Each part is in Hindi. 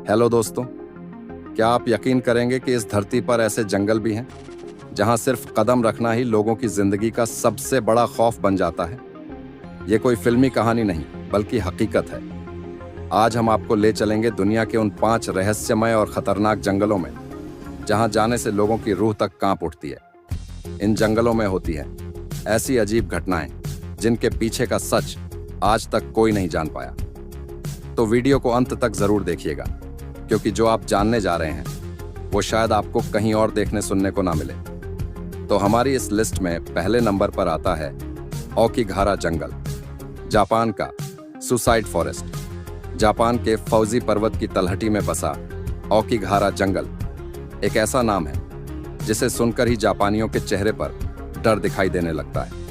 हेलो दोस्तों, क्या आप यकीन करेंगे कि इस धरती पर ऐसे जंगल भी हैं जहां सिर्फ कदम रखना ही लोगों की जिंदगी का सबसे बड़ा खौफ बन जाता है। ये कोई फिल्मी कहानी नहीं बल्कि हकीकत है। आज हम आपको ले चलेंगे दुनिया के उन 5 रहस्यमय और खतरनाक जंगलों में जहां जाने से लोगों की रूह तक कांप उठती है। इन जंगलों में होती है ऐसी अजीब घटनाएं जिनके पीछे का सच आज तक कोई नहीं जान पाया। तो वीडियो को अंत तक जरूर देखिएगा, क्योंकि जो आप जानने जा रहे हैं वो शायद आपको कहीं और देखने सुनने को ना मिले। तो हमारी इस लिस्ट में पहले नंबर पर आता है ओकिगाहारा जंगल, जापान का सुसाइड फॉरेस्ट। जापान के फौजी पर्वत की तलहटी में बसा ओकिगाहारा जंगल एक ऐसा नाम है जिसे सुनकर ही जापानियों के चेहरे पर डर दिखाई देने लगता है।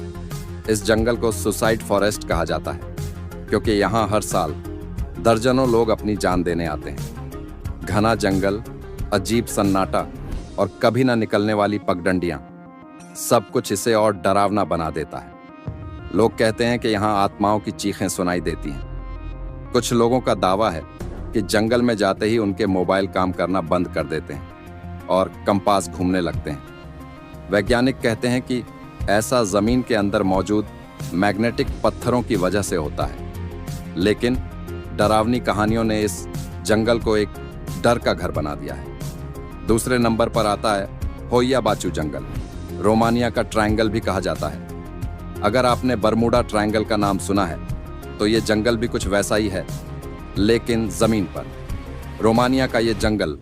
इस जंगल को सुसाइड फॉरेस्ट कहा जाता है क्योंकि यहाँ हर साल दर्जनों लोग अपनी जान देने आते हैं। घना जंगल, अजीब सन्नाटा और कभी ना निकलने वाली पगडंडियां, सब कुछ इसे और डरावना बना देता है। लोग कहते हैं कि यहाँ आत्माओं की चीखें सुनाई देती हैं। कुछ लोगों का दावा है कि जंगल में जाते ही उनके मोबाइल काम करना बंद कर देते हैं और कंपास घूमने लगते हैं। वैज्ञानिक कहते हैं कि ऐसा जमीन के अंदर मौजूद मैग्नेटिक पत्थरों की वजह से होता है। लेकिन डरावनी कहानियों ने इस जंगल को एक डर का घर बना दिया है। दूसरे नंबर पर आता है होइयाबाचू जंगल, रोमानिया का ट्रायंगल भी कहा जाता है। अगर आपने बरमूडा ट्रायंगल का नाम सुना है तो ये जंगल भी कुछ वैसा ही है, लेकिन जमीन पर। रोमानिया का ये जंगल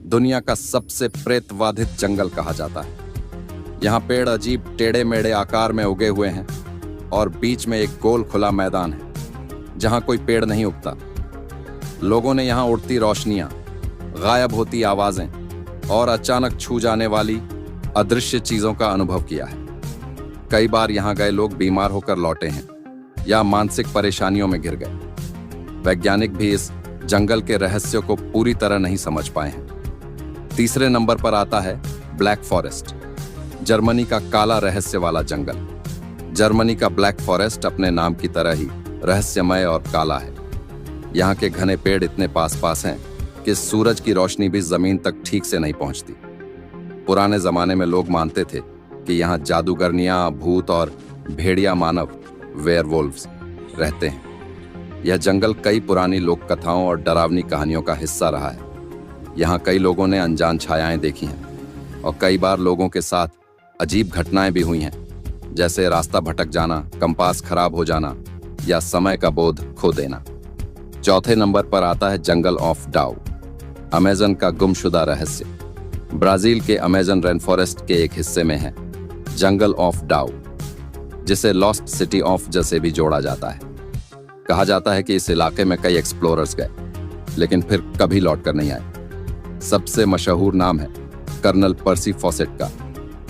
दुनिया का सबसे प्रेतवाधित जंगल कहा जाता है। यहाँ पेड़ अजीब टेढ़े मेढ़े आकार में उगे हुए हैं और बीच में एक गोल खुला मैदान है जहाँ कोई पेड़ नहीं उगता। लोगों ने यहाँ उड़ती रोशनियां, गायब होती आवाजें और अचानक छू जाने वाली अदृश्य चीजों का अनुभव किया है। कई बार यहाँ गए लोग बीमार होकर लौटे हैं या मानसिक परेशानियों में घिर गए। वैज्ञानिक भी इस जंगल के रहस्यों को पूरी तरह नहीं समझ पाए हैं। तीसरे नंबर पर आता है ब्लैक फॉरेस्ट, जर्मनी का काला रहस्य वाला जंगल। जर्मनी का ब्लैक फॉरेस्ट अपने नाम की तरह ही रहस्यमय और काला है। यहाँ के घने पेड़ इतने पास पास हैं कि सूरज की रोशनी भी जमीन तक ठीक से नहीं पहुंचती। पुराने जमाने में लोग मानते थे कि यहाँ जादूगरनियां, भूत और भेड़िया मानव वेयरवुल्व्स रहते हैं। यह जंगल कई पुरानी लोक कथाओं और डरावनी कहानियों का हिस्सा रहा है। यहाँ कई लोगों ने अनजान छायाएं देखी हैं और कई बार लोगों के साथ अजीब घटनाएं भी हुई हैं, जैसे रास्ता भटक जाना, कंपास खराब हो जाना या समय का बोध खो देना। चौथे नंबर पर आता है जंगल ऑफ डाउ, अमेज़न का गुमशुदा रहस्य। ब्राजील के अमेज़न रेन फॉरेस्ट के एक हिस्से में है जंगल ऑफ डाउ, जिसे लॉस्ट सिटी ऑफ जैसे भी जोड़ा जाता है। कहा जाता है कि इस इलाके में कई एक्सप्लोरर्स गए, लेकिन फिर कभी लौट कर नहीं आए। सबसे मशहूर नाम है कर्नल पर्सी फॉसेट का,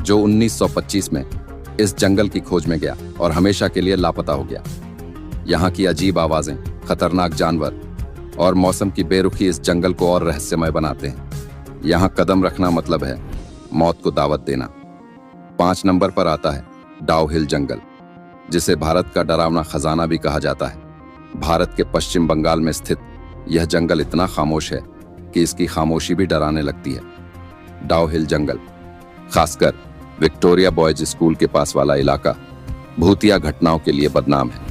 जो 1925 में इस जंगल की खोज में गया और हमेशा के लिए लापता हो गया। यहाँ की अजीब आवाजें, खतरनाक जानवर और मौसम की बेरुखी इस जंगल को और रहस्यमय बनाते हैं। यहाँ कदम रखना मतलब है मौत को दावत देना। 5 नंबर पर आता है डाउ हिल जंगल, जिसे भारत का डरावना खजाना भी कहा जाता है। भारत के पश्चिम बंगाल में स्थित यह जंगल इतना खामोश है कि इसकी खामोशी भी डराने लगती है। डाउ हिल जंगल, खासकर विक्टोरिया बॉयज स्कूल के पास वाला इलाका, भूतिया घटनाओं के लिए बदनाम है।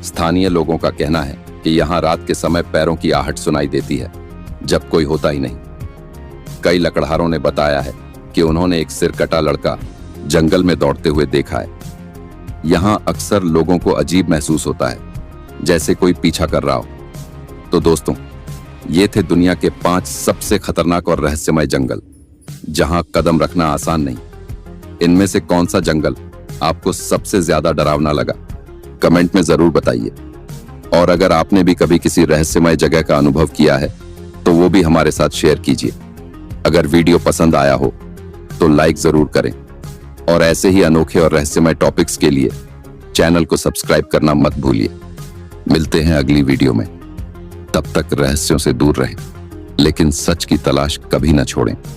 स्थानीय लोगों का कहना है कि यहाँ रात के समय पैरों की आहट सुनाई देती है जब कोई होता ही नहीं। कई लकड़हारों ने बताया है कि उन्होंने एक सिरकटा लड़का जंगल में दौड़ते हुए देखा है। यहाँ अक्सर लोगों को अजीब महसूस होता है, जैसे कोई पीछा कर रहा हो। तो दोस्तों, ये थे दुनिया के 5 सबसे खतरनाक और रहस्यमय जंगल जहां कदम रखना आसान नहीं। इनमें से कौन सा जंगल आपको सबसे ज्यादा डरावना लगा, कमेंट में जरूर बताइए। और अगर आपने भी कभी किसी रहस्यमय जगह का अनुभव किया है तो वो भी हमारे साथ शेयर कीजिए। अगर वीडियो पसंद आया हो तो लाइक जरूर करें और ऐसे ही अनोखे और रहस्यमय टॉपिक्स के लिए चैनल को सब्सक्राइब करना मत भूलिए। मिलते हैं अगली वीडियो में। तब तक रहस्यों से दूर रहें, लेकिन सच की तलाश कभी न छोड़ें।